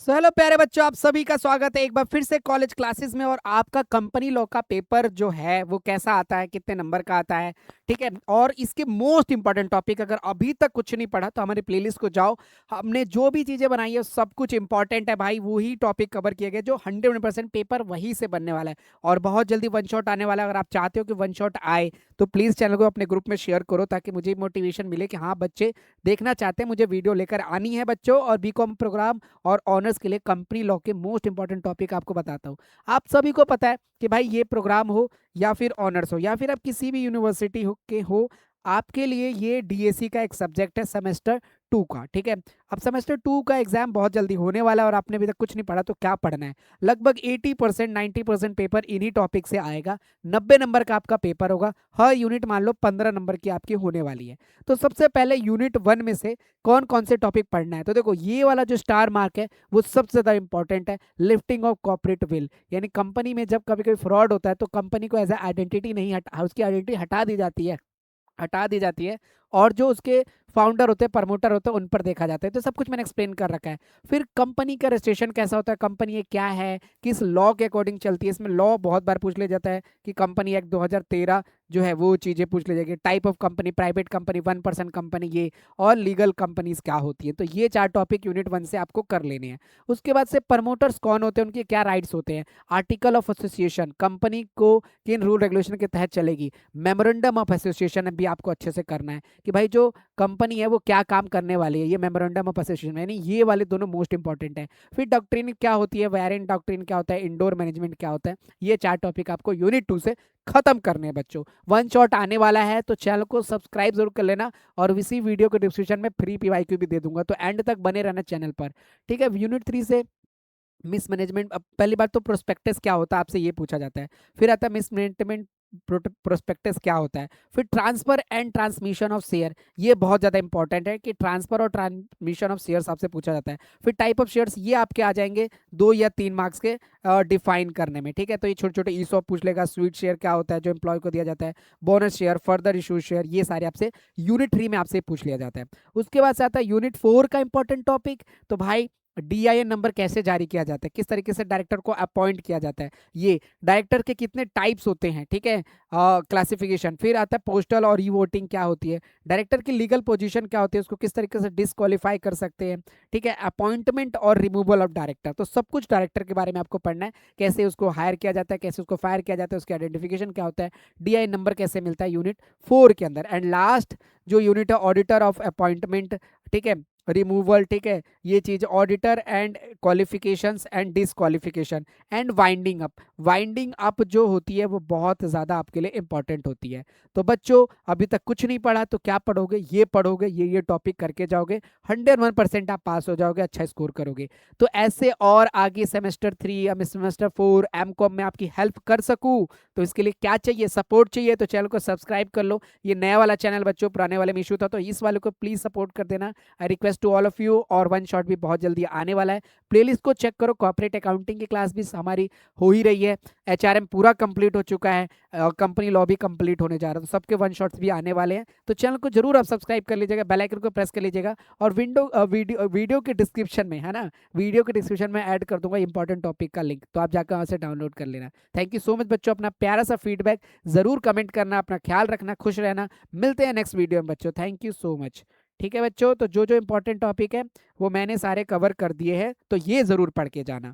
Hello प्यारे बच्चों, आप सभी का स्वागत है एक बार फिर से कॉलेज क्लासेस में। और आपका कंपनी लॉ का पेपर जो है वो कैसा आता है, कितने नंबर का आता है, ठीक है। और इसके मोस्ट इंपॉर्टेंट टॉपिक, अगर अभी तक कुछ नहीं पढ़ा तो हमारी प्लेलिस्ट को जाओ। हमने जो भी चीजें बनाई है सब कुछ इंपॉर्टेंट है भाई, वही टॉपिक कवर किए गए जो 100% पेपर वही से बनने वाला है। और बहुत जल्दी वन शॉट आने वाला है। अगर आप चाहते हो कि वन शॉट आए तो प्लीज चैनल को अपने ग्रुप में शेयर करो, ताकि मुझे मोटिवेशन मिले कि हाँ बच्चे देखना चाहते हैं, मुझे वीडियो लेकर आनी है बच्चों। और बीकॉम प्रोग्राम और ऑनर्स के लिए कंपनी लॉ के मोस्ट इंपॉर्टेंट टॉपिक आपको बताता हूँ। आप सभी को पता है कि भाई ये प्रोग्राम हो या फिर ऑनर्स हो या फिर आप किसी भी यूनिवर्सिटी हो, आपके लिए ये डीएसी का एक सब्जेक्ट है सेमेस्टर 2 का, ठीक है। अब सेमेस्टर 2 का एग्जाम बहुत जल्दी होने वाला है और आपने अभी तक कुछ नहीं पढ़ा तो क्या पढ़ना है। लगभग 80% 90% पेपर इन्हीं टॉपिक से आएगा। 90 नंबर का आपका पेपर होगा। हर यूनिट मान लो 15 नंबर की आपकी होने वाली है। तो सबसे पहले यूनिट 1 में से कौन कौन से टॉपिक पढ़ना है, तो देखो ये वाला जो स्टार मार्क है वो सबसे ज्यादा इंपॉर्टेंट है। लिफ्टिंग ऑफ कॉर्पोरेट विल, यानी कंपनी में जब कभी कभी फ्रॉड होता है तो कंपनी को एज ए आइडेंटिटी नहीं उसकी आइडेंटिटी हटा दी जाती है और जो उसके फाउंडर होते हैं, प्रमोटर होते हैं, उन पर देखा जाता है। तो सब कुछ मैंने एक्सप्लेन कर रखा है। फिर कंपनी का रजिस्ट्रेशन कैसा होता है, कंपनी ये क्या है, किस लॉ के अकॉर्डिंग चलती है। इसमें लॉ बहुत बार पूछ लिया जाता है कि कंपनी एक्ट 2013 जो है वो चीज़ें पूछ ली जाएगी। Type of company, private company, 1% company, ये और लीगल कंपनीज क्या होती है। तो ये 4 टॉपिक यूनिट 1 से आपको कर लेने हैं। उसके बाद से प्रमोटर्स कौन होते हैं, उनके क्या राइट्स होते हैं, आर्टिकल ऑफ एसोसिएशन, कंपनी को किन रूल रेगुलेशन के तहत चलेगी, मेमोरेंडम ऑफ एसोसिएशन भी आपको अच्छे से करना है कि भाई जो कंपनी है वो क्या काम करने वाली है, ये मेमोरेंडम ऑफ एसोसिएशन, यानी ये वाले दोनों मोस्ट इंपॉर्टेंट है। फिर डॉक्ट्रिन क्या होती है, वेरिएंट डॉक्ट्रिन क्या होता है, इंडोर मैनेजमेंट क्या होता है। ये 4 टॉपिक आपको यूनिट 2 से खत्म करने हैं बच्चों। वन शॉट आने वाला है तो चैनल को सब्सक्राइब जरूर कर लेना। और इसी वीडियो के डिस्क्रिप्शन में फ्री पीवाईक्यू भी दे दूंगा, तो एंड तक बने रहना चैनल पर, ठीक है। यूनिट 3 से मिस मैनेजमेंट, अब पहली बात तो प्रोस्पेक्टस क्या होता है आपसे ये पूछा जाता है। फिर आता है मिस मैनेजमेंट, प्रोस्पेक्टस क्या होता है। फिर transfer and transmission of share, ये बहुत ज़्यादा इंपॉर्टेंट है कि ट्रांसफर और ट्रांसमिशन ऑफ शेयर्स आपसे पूछा जाता है। फिर टाइप ऑफ शेयर्स ये आपके आ जाएंगे 2 या 3 मार्क्स के डिफाइन करने में, ठीक है। तो ये छोटे छोटे ईसॉप पूछ लेगा, स्वीट शेयर क्या होता है जो एम्प्लॉय को दिया जाता है, bonus share, further issue share, ये सारे आपसे यूनिट 3 में आपसे पूछ लिया जाता है। उसके बाद से आता है यूनिट 4 का इंपॉर्टेंट टॉपिक, तो भाई डीआईएन नंबर कैसे जारी किया जाता है, किस तरीके से डायरेक्टर को अपॉइंट किया जाता है, ये डायरेक्टर के कितने टाइप्स होते हैं, ठीक है, क्लासिफिकेशन। फिर आता है पोस्टल और ई वोटिंग क्या होती है, डायरेक्टर की लीगल पोजीशन क्या होती है, उसको किस तरीके से डिसक्वालीफाई कर सकते हैं, ठीक है, अपॉइंटमेंट और रिमूवल ऑफ डायरेक्टर। तो सब कुछ डायरेक्टर के बारे में आपको पढ़ना है, कैसे उसको हायर किया जाता है, कैसे उसको फायर किया जाता है, उसकी आइडेंटिफिकेशन क्या होता है, डीआई नंबर कैसे मिलता है यूनिट 4 के अंदर। एंड लास्ट जो यूनिट है ऑडिटर ऑफ अपॉइंटमेंट, ठीक है, रिमूवल, ठीक है, ये चीज auditor and qualifications and disqualification and winding up. Winding up जो होती है वो बहुत ज़्यादा आपके लिए इंपॉर्टेंट होती है। तो बच्चों अभी तक कुछ नहीं पढ़ा तो क्या पढ़ोगे, ये पढ़ोगे, ये टॉपिक करके जाओगे, 101% आप पास हो जाओगे, अच्छा स्कोर करोगे। तो ऐसे और आगे सेमेस्टर 3 या सेमेस्टर 4 एमकॉम में आपकी हेल्प कर सकूँ तो इसके लिए क्या चाहिए, सपोर्ट चाहिए। तो चैनल को सब्सक्राइब कर लो। ये नया वाला चैनल बच्चों, पुराने वाले में इशू था तो इस वाले को प्लीज़ सपोर्ट कर देना। I request to all of you. और वन शॉट भी बहुत जल्दी आने वाला है, प्लेलिस्ट को चेक करो। कॉर्पोरेट अकाउंटिंग की क्लास भी हमारी हो ही रही है, एचआरएम पूरा कंप्लीट हो चुका है, कंपनी लॉ भी कंप्लीट होने जा रहा है, तो सबके वन शॉट्स भी आने वाले हैं। तो चैनल को जरूर आप सब्सक्राइब कर लीजिएगा, बेल आइकन को प्रेस कर लीजिएगा। और वीडियो के डिस्क्रिप्शन में है ना, वीडियो के डिस्क्रिप्शन में ऐड कर दूंगा इंपॉर्टेंट टॉपिक का लिंक, तो आप जाकर वहाँ से डाउनलोड कर लेना। थैंक यू सो मच बच्चों, अपना प्यारा सा फीडबैक जरूर कमेंट करना, अपना ख्याल रखना, खुश रहना। मिलते हैं नेक्स्ट वीडियो में बच्चों, थैंक यू सो मच। ठीक है बच्चों, तो जो जो इंपॉर्टेंट टॉपिक है वो मैंने सारे कवर कर दिए हैं, तो ये ज़रूर पढ़ के जाना।